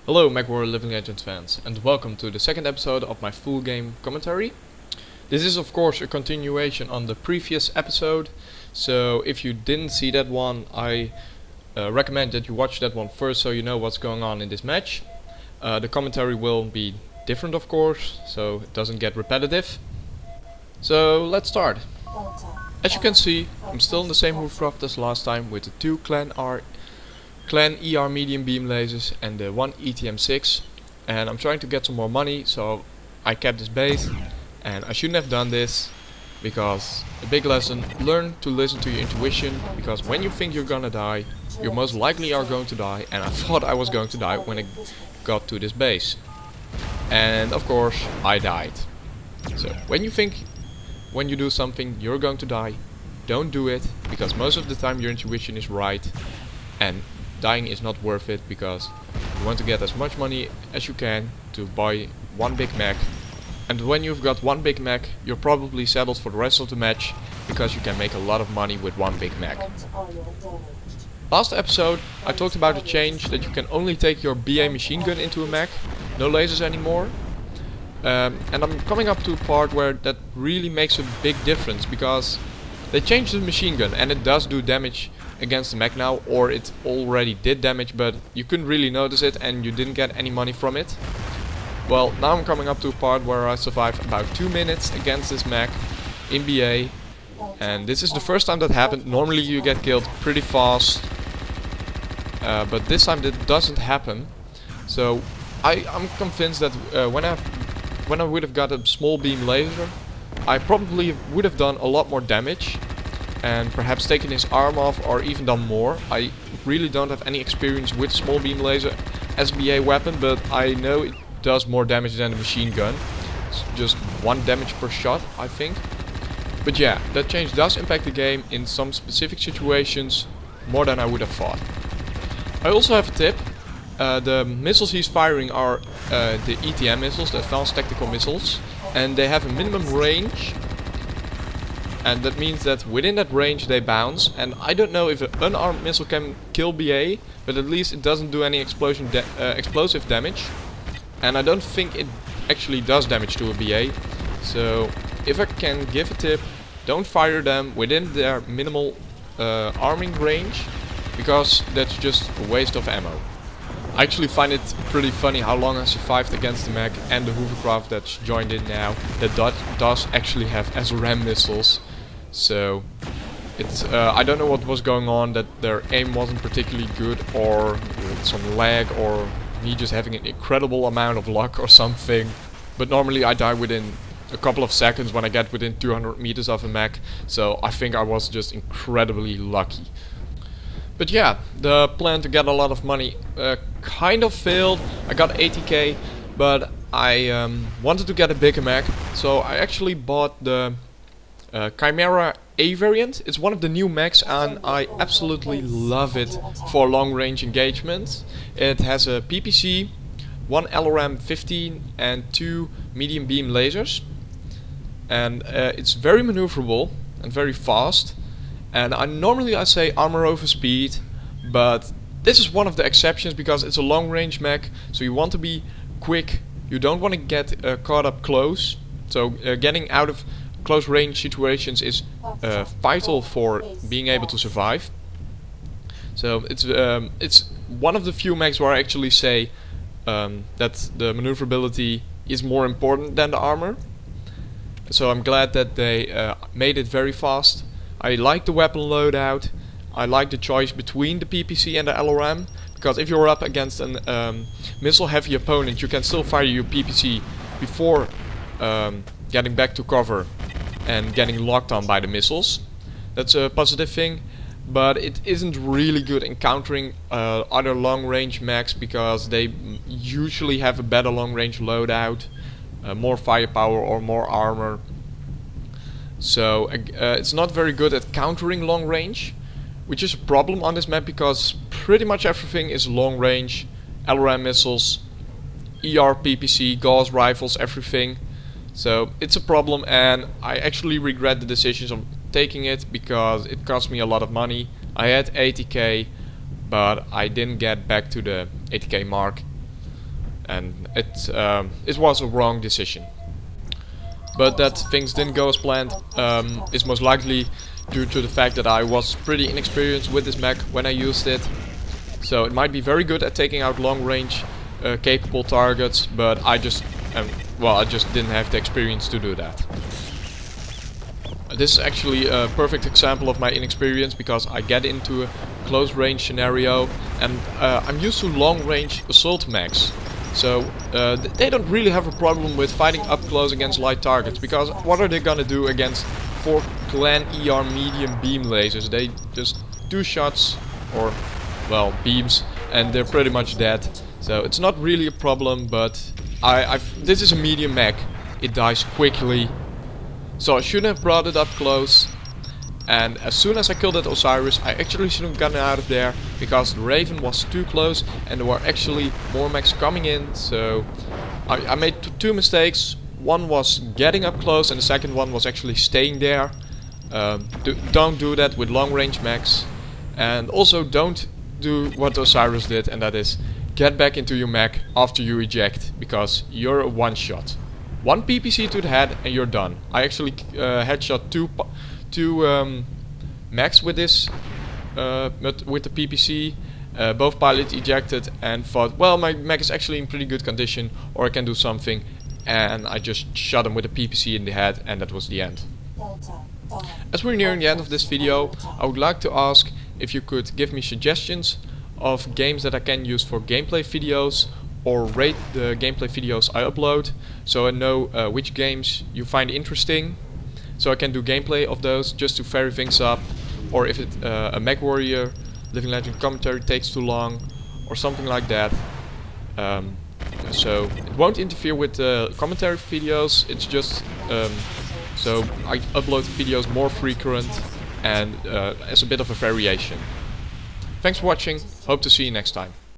Hello mechwarrior Living Legends fans, and welcome to the second episode of my full game commentary. This is of course a continuation on the previous episode, so if you didn't see that one, I recommend that you watch that one first so you know what's going on in this match. The commentary will be different of course, so it doesn't get repetitive. So let's start. As you can see, I'm still in the same hovercraft as last time with the two Clan ER medium beam lasers and the one ETM6, and I'm trying to get some more money, so I kept this base, and I shouldn't have done this because a big lesson: learn to listen to your intuition, because when you think you're gonna die, you most likely are going to die, and I thought I was going to die when I got to this base, and of course I died. So when you do something you're going to die, don't do it, because most of the time your intuition is right, and dying is not worth it, because you want to get as much money as you can to buy one Big Mac, and when you've got one Big Mac you're probably settled for the rest of the match, because you can make a lot of money with one Big Mac. Last episode I talked about a change that you can only take your BA machine gun into a mech, no lasers anymore, and I'm coming up to a part where that really makes a big difference, because they changed the machine gun and it does do damage against the mech now, or it already did damage but you couldn't really notice it and you didn't get any money from it. Well, now I'm coming up to a part where I survived about 2 minutes against this mech in BA, and this is the first time that happened. Normally you get killed pretty fast, but this time that doesn't happen. So I'm convinced that when I would have got a small beam laser, I probably would have done a lot more damage and perhaps taken his arm off or even done more. I really don't have any experience with small beam laser as BA weapon, but I know it does more damage than the machine gun. It's just 1 damage per shot, I think. But yeah, that change does impact the game in some specific situations more than I would have thought. I also have a tip. The missiles he's firing are the ETM missiles, the Advanced Tactical Missiles, and they have a minimum range, and that means that within that range they bounce, and I don't know if an unarmed missile can kill BA, but at least it doesn't do any explosive damage, and I don't think it actually does damage to a BA. So if I can give a tip, don't fire them within their minimal arming range, because that's just a waste of ammo. I actually find it pretty funny how long I survived against the mech and the hovercraft that's joined in now that does actually have SRM missiles. So it's I don't know what was going on, that their aim wasn't particularly good, or some lag, or me just having an incredible amount of luck or something. But normally I die within a couple of seconds when I get within 200 meters of a mech, so I think I was just incredibly lucky. But yeah, the plan to get a lot of money kind of failed. I got 80k, but I wanted to get a bigger mech, so I actually bought the Chimera A variant. It's one of the new mechs and I absolutely love it for long range engagements. It has a PPC, 1 LRM 15 and 2 medium beam lasers, and it's very maneuverable and very fast. And normally I say armor over speed, but this is one of the exceptions because it's a long range mech, so you want to be quick, you don't want to get caught up close, so getting out of close range situations is vital for being able to survive. So it's one of the few mechs where I actually say that the maneuverability is more important than the armor, so I'm glad that they made it very fast. I like the weapon loadout, I like the choice between the PPC and the LRM, because if you're up against an missile heavy opponent you can still fire your PPC before getting back to cover and getting locked on by the missiles. That's a positive thing, but it isn't really good in countering other long range mechs, because they usually have a better long range loadout, more firepower or more armor. So it's not very good at countering long range, which is a problem on this map, because pretty much everything is long range, LRM missiles, ER PPC, Gauss rifles, everything. So it's a problem, and I actually regret the decisions of taking it, because it cost me a lot of money. I had 80k, but I didn't get back to the 80k mark. and it was a wrong decision. But that things didn't go as planned is most likely due to the fact that I was pretty inexperienced with this mech when I used it. So it might be very good at taking out long range capable targets, but I just didn't have the experience to do that. This is actually a perfect example of my inexperience, because I get into a close range scenario and I'm used to long range assault mechs. So they don't really have a problem with fighting up close against light targets, because what are they gonna do against 4 clan ER medium beam lasers? They just 2 shots or beams and they're pretty much dead. So it's not really a problem, but this is a medium mech. It dies quickly. So I shouldn't have brought it up close, and as soon as I killed that Osiris, I actually should have gotten out of there, because the Raven was too close and there were actually more mechs coming in. So I made 2 mistakes. One was getting up close and the second one was actually staying there. Don't do that with long range mechs, and also don't do what Osiris did, and that is get back into your mech after you eject, because you're a one shot. 1 PPC to the head and you're done. I actually headshot two mechs with this, with the PPC. Both pilots ejected and thought, well, my mech is actually in pretty good condition, or I can do something, and I just shot him with a PPC in the head, and that was the end. As we're nearing the end of this video, I would like to ask if you could give me suggestions of games that I can use for gameplay videos, or rate the gameplay videos I upload, so I know which games you find interesting, so I can do gameplay of those just to vary things up, or if a mechwarrior Living Legend commentary takes too long, or something like that. So it won't interfere with the commentary videos, it's just so I upload videos more frequent and as a bit of a variation. Thanks for watching, hope to see you next time.